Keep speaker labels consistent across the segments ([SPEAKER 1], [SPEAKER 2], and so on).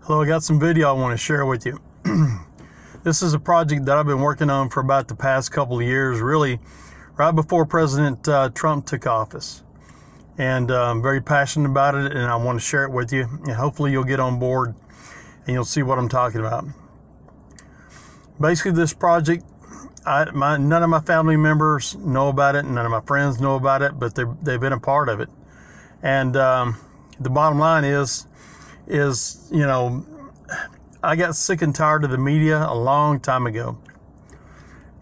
[SPEAKER 1] Hello, I got some video I want to share with you. This is a project that I've been working on for about the past couple of years, really right before President Trump took office. And I'm very passionate about it, and I want to share it with you. And hopefully you'll get on board and you'll see what I'm talking about. Basically, this project, none of my family members know about it, none of my friends know about it, but they've been a part of it. And the bottom line is, you know, I got sick and tired of the media a long time ago.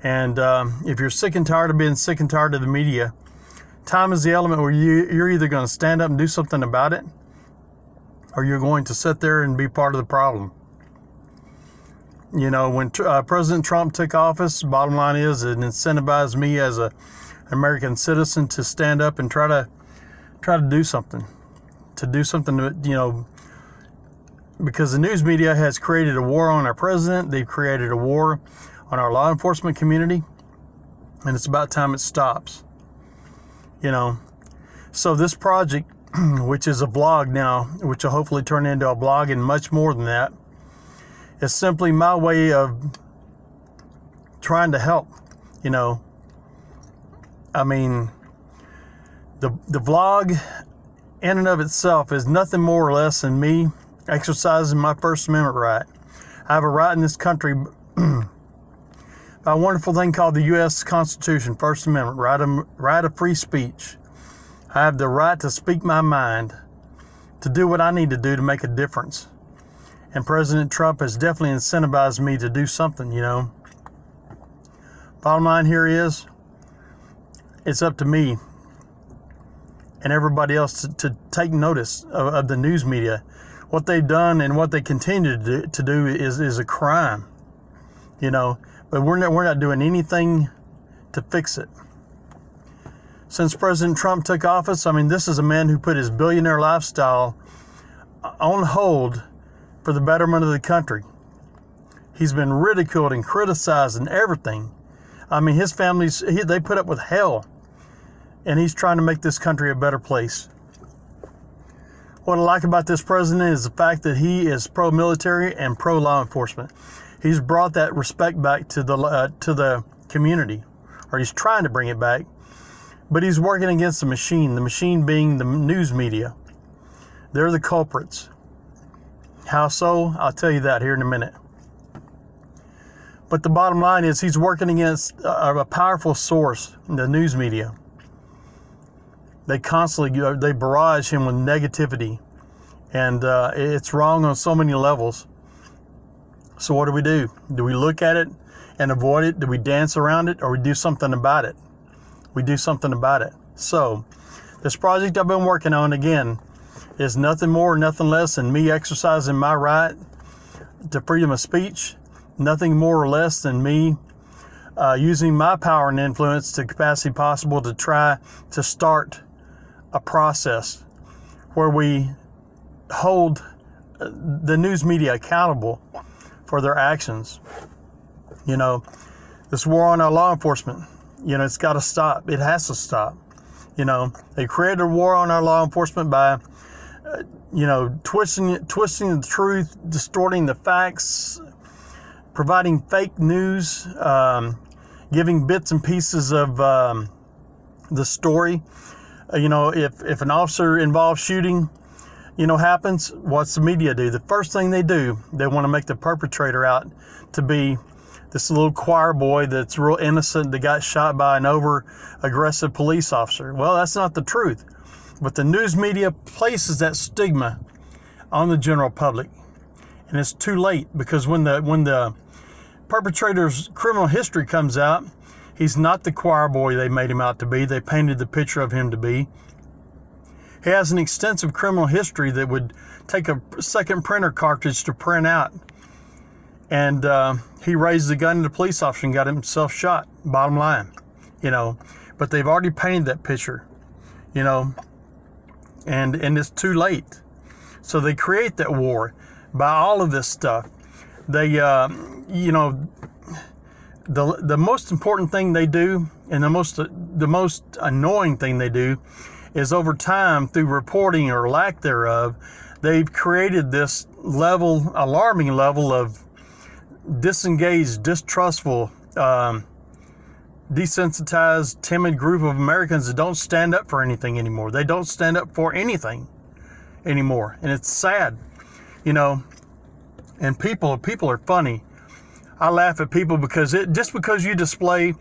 [SPEAKER 1] And if you're sick and tired of being sick and tired of the media, time is the element where you're either going to stand up and do something about it, or you're going to sit there and be part of the problem. You know, when President Trump took office, bottom line is it incentivized me as an American citizen to stand up and try to do something. To do something, you know, because the news media has created a war on our president. They've created a war on our law enforcement community, and it's about time it stops. You know, so this project, which is a vlog now, which will hopefully turn into a blog and much more than that, is simply my way of trying to help. You know, I mean, the vlog in and of itself is nothing more or less than me exercising my First Amendment right. I have a right in this country by a wonderful thing called the U.S. Constitution, First Amendment, right of free speech. I have the right to speak my mind, to do what I need to do to make a difference. And President Trump has definitely incentivized me to do something, you know. Bottom line here is, it's up to me and everybody else to take notice of the news media. What they've done and what they continue to do is a crime, you know. But we're not doing anything to fix it. Since President Trump took office, I mean, this is a man who put his billionaire lifestyle on hold for the betterment of the country. He's been ridiculed and criticized and everything. I mean, his family's, they put up with hell, and he's trying to make this country a better place. What I like about this president is the fact that he is pro-military and pro-law enforcement. He's brought that respect back to the community, or he's trying to bring it back, but he's working against the machine being the news media. They're the culprits. How so? I'll tell you that here in a minute. But the bottom line is he's working against a powerful source, the news media. They constantly, they barrage him with negativity, and it's wrong on so many levels. So what do? Do we look at it and avoid it? Do we dance around it, or we do something about it? We do something about it. So this project I've been working on, again, is nothing more, nothing less than me exercising my right to freedom of speech. Nothing more or less than me using my power and influence to the capacity possible to try to start a process where we hold the news media accountable for their actions. You know, this war on our law enforcement, you know, it's got to stop. It has to stop. You know, they created a war on our law enforcement by, you know, twisting the truth, distorting the facts, providing fake news, giving bits and pieces of the story. You know, if an officer involved shooting, you know, happens, what's the media do? The first thing they do, they want to make the perpetrator out to be this little choir boy that's real innocent that got shot by an over-aggressive police officer. Well, that's not the truth. But the news media places that stigma on the general public. And it's too late, because when the perpetrator's criminal history comes out, he's not the choir boy they made him out to be. They painted the picture of him to be. He has an extensive criminal history that would take a second printer cartridge to print out. And he raised the gun at a police officer and got himself shot, bottom line. You know, but they've already painted that picture, you know, and it's too late. So they create that war by all of this stuff. They, you know, the most important thing they do, and the most annoying thing they do, is over time, through reporting or lack thereof, they've created this level, alarming level of disengaged, distrustful, desensitized, timid group of Americans that don't stand up for anything anymore. They don't stand up for anything anymore. And it's sad, you know, and people are funny. I laugh at people because just because you display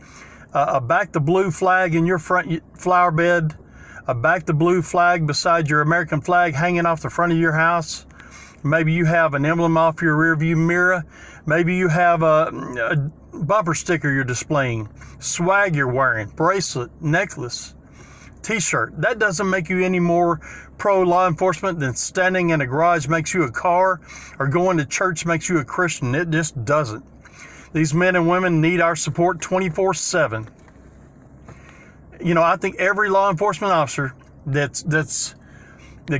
[SPEAKER 1] a Back the Blue flag in your front flower bed, a Back the Blue flag beside your American flag hanging off the front of your house, maybe you have an emblem off your rearview mirror, maybe you have a bumper sticker you're displaying, swag you're wearing, bracelet, necklace, t-shirt. That doesn't make you any more pro law enforcement than standing in a garage makes you a car, or going to church makes you a Christian. It just doesn't. These men and women need our support 24/7. You know, I think every law enforcement officer that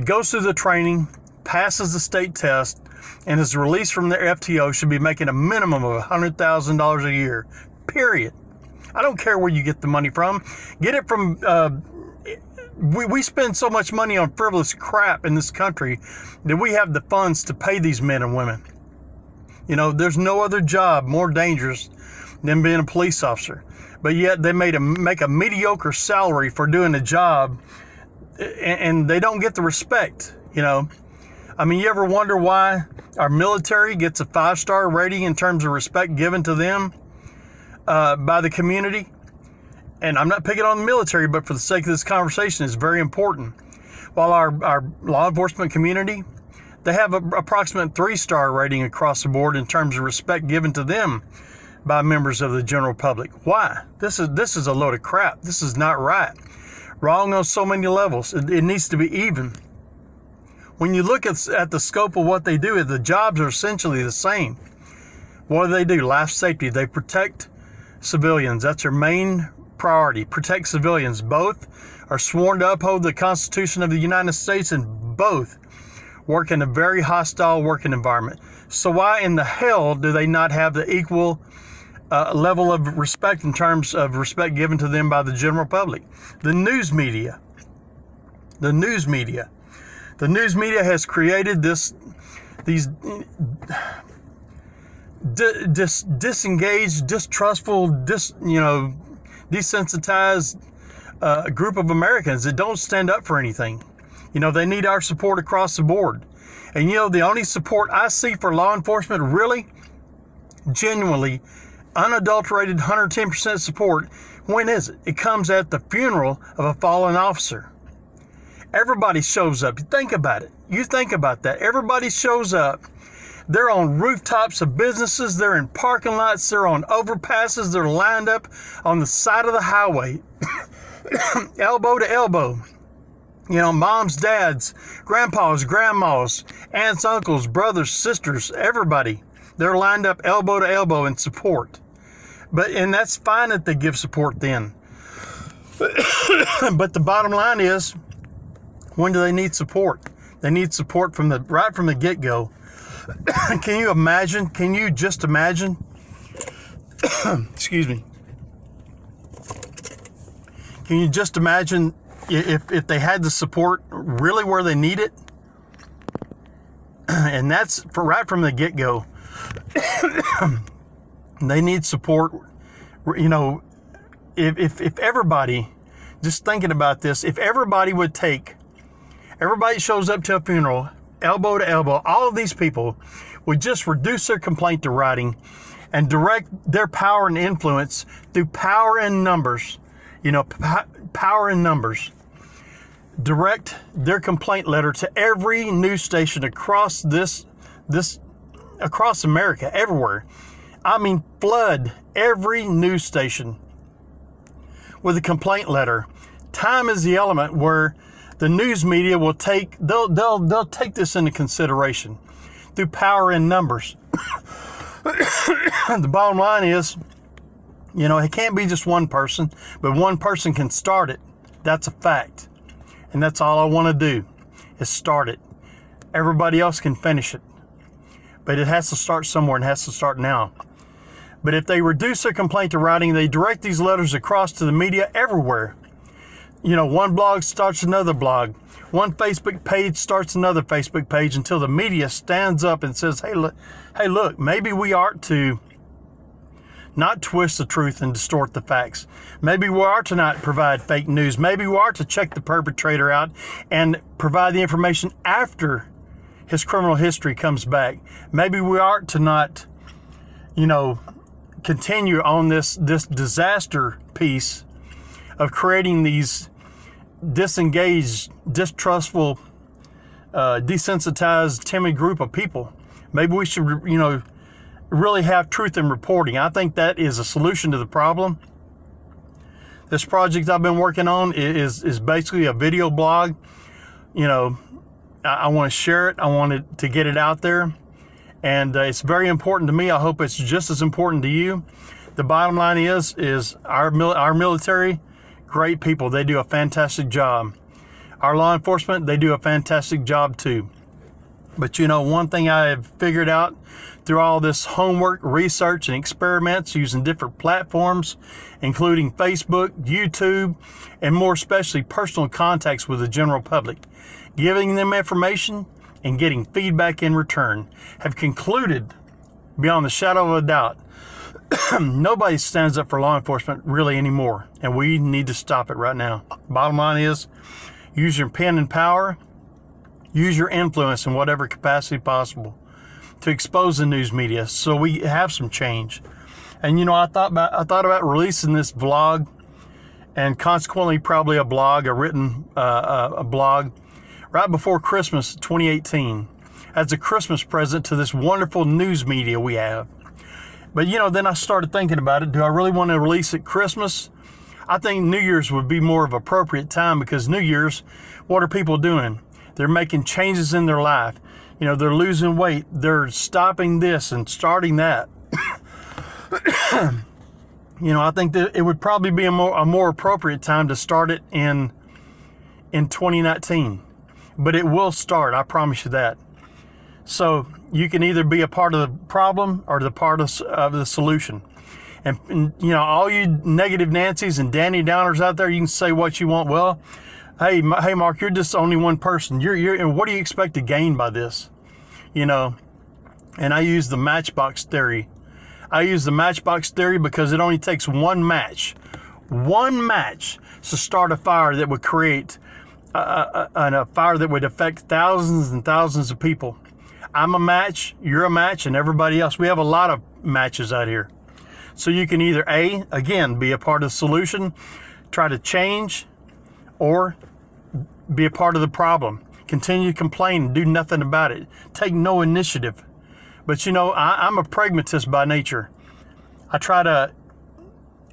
[SPEAKER 1] goes through the training, passes the state test, and is released from their FTO should be making a minimum of $100,000 a year, period. I don't care where you get the money from. Get it from, we spend so much money on frivolous crap in this country that we have the funds to pay these men and women. You know, there's no other job more dangerous than being a police officer. But yet they make a mediocre salary for doing a job, and they don't get the respect, you know. I mean, you ever wonder why our military gets a 5-star rating in terms of respect given to them by the community? And I'm not picking on the military, but for the sake of this conversation, it's very important. While our law enforcement community, they have an approximate 3-star rating across the board in terms of respect given to them by members of the general public. Why? This is a load of crap. This is not right. Wrong on so many levels. It needs to be even. When you look at the scope of what they do, the jobs are essentially the same. What do? Life safety. They protect civilians. That's their main priority. Protect civilians. Both are sworn to uphold the Constitution of the United States, and both work in a very hostile working environment. So why in the hell do they not have the equal level of respect in terms of respect given to them by the general public? The news media has created these disengaged, distrustful, desensitized group of Americans that don't stand up for anything. You know, they need our support across the board. And you know, the only support I see for law enforcement, really, genuinely, unadulterated 110% support, when is it? It comes at the funeral of a fallen officer. Everybody shows up. Think about it. You think about that. Everybody shows up. They're on rooftops of businesses. They're in parking lots. They're on overpasses. They're lined up on the side of the highway, elbow to elbow. You know, moms, dads, grandpas, grandmas, aunts, uncles, brothers, sisters, everybody. They're lined up elbow to elbow in support. And that's fine that they give support then. But the bottom line is, when do they need support? They need support right from the get-go. Can you imagine? Can you just imagine? Excuse me. Can you just imagine if they had the support really where they need it? And that's right from the get-go. They need support. You know, if everybody, just thinking about this, if everybody shows up to a funeral, elbow to elbow, all of these people would just reduce their complaint to writing and direct their power and influence through power and numbers, you know, power and numbers. Direct their complaint letter to every news station across across America, everywhere. I mean, flood every news station with a complaint letter. Time is the element where the news media will they'll take this into consideration through power in numbers. The bottom line is, you know, it can't be just one person, but one person can start it. That's a fact. And that's all I want to do is start it. Everybody else can finish it. But it has to start somewhere, and it has to start now. But if they reduce their complaint to writing, they direct these letters across to the media everywhere. You know, one blog starts another blog. One Facebook page starts another Facebook page until the media stands up and says, hey, look, maybe we ought to not twist the truth and distort the facts. Maybe we are to not provide fake news. Maybe we are to check the perpetrator out and provide the information after his criminal history comes back. Maybe we are to not, continue on this disaster piece of creating these disengaged, distrustful, desensitized, timid group of people. Maybe we should, really have truth in reporting. I think that is a solution to the problem. This project I've been working on is basically a video blog. I want to share it. I want to get it out there. And it's very important to me. I hope it's just as important to you. The bottom line is our military, great people. They do a fantastic job. Our law enforcement, they do a fantastic job too. But one thing I have figured out through all this homework, research, and experiments using different platforms, including Facebook, YouTube, and more especially personal contacts with the general public, giving them information and getting feedback in return, have concluded beyond the shadow of a doubt, nobody stands up for law enforcement really anymore, and we need to stop it right now. Bottom line is, use your pen and power, use your influence in whatever capacity possible to expose the news media so we have some change. And I thought about releasing this vlog, and consequently probably a written blog, right before Christmas 2018 as a Christmas present to this wonderful news media we have. But then I started thinking about it. Do I really want to release at Christmas? I think New Year's would be more of an appropriate time, because New Year's, what are people doing? They're making changes in their life. They're losing weight. They're stopping this and starting that. I think that it would probably be a more appropriate time to start it in 2019. But it will start, I promise you that. So you can either be a part of the problem or the part of the solution. And all you negative Nancys and Danny Downers out there, you can say what you want. Well, hey, Mark, you're just only one person. And what do you expect to gain by this? And I use the matchbox theory. I use the matchbox theory because it only takes one match to start a fire that would create a fire that would affect thousands and thousands of people. I'm a match, you're a match, and everybody else. We have a lot of matches out here. So you can either again, be a part of the solution, try to change, or be a part of the problem. Continue to complain and do nothing about it. Take no initiative. But I'm a pragmatist by nature. I try to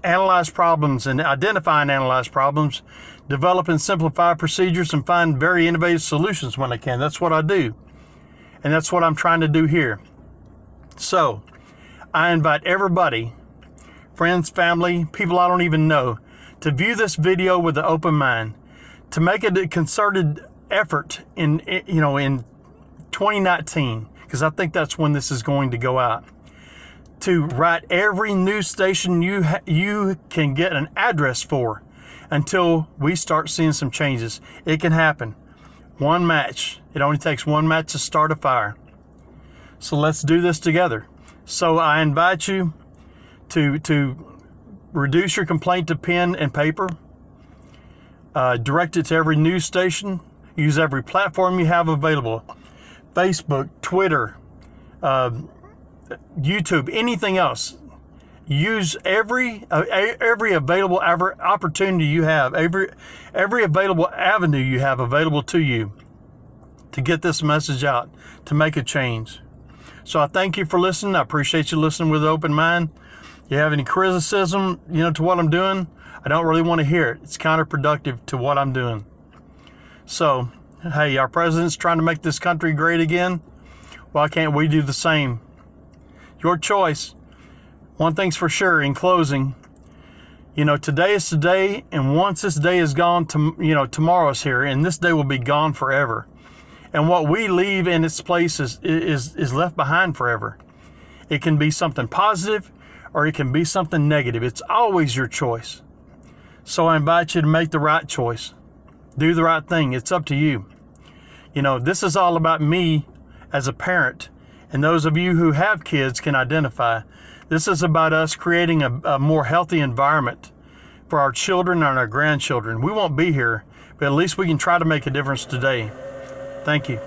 [SPEAKER 1] analyze problems and identify and analyze problems, develop and simplify procedures, and find very innovative solutions when I can. That's what I do. And that's what I'm trying to do here. So I invite everybody, friends, family, people I don't even know, to view this video with an open mind, to make a concerted effort in 2019, because I think that's when this is going to go out, to write every news station you can get an address for until we start seeing some changes. It can happen. One match. It only takes one match to start a fire. So let's do this together. So I invite you to reduce your complaint to pen and paper. Direct it to every news station. Use every platform you have available. Facebook, Twitter, YouTube, anything else. Use every available opportunity you have, every available avenue you have available to you to get this message out, to make a change. So I thank you for listening. I appreciate you listening with an open mind. If you have any criticism, to what I'm doing, I don't really want to hear it. It's counterproductive to what I'm doing. So, hey, our president's trying to make this country great again. Why can't we do the same? Your choice. One thing's for sure, in closing, today is today, and once this day is gone, tomorrow's here, and this day will be gone forever. And what we leave in its place is left behind forever. It can be something positive, or it can be something negative. It's always your choice. So I invite you to make the right choice. Do the right thing. It's up to you. You know, this is all about me as a parent, and those of you who have kids can identify. This is about us creating a more healthy environment for our children and our grandchildren. We won't be here, but at least we can try to make a difference today. Thank you.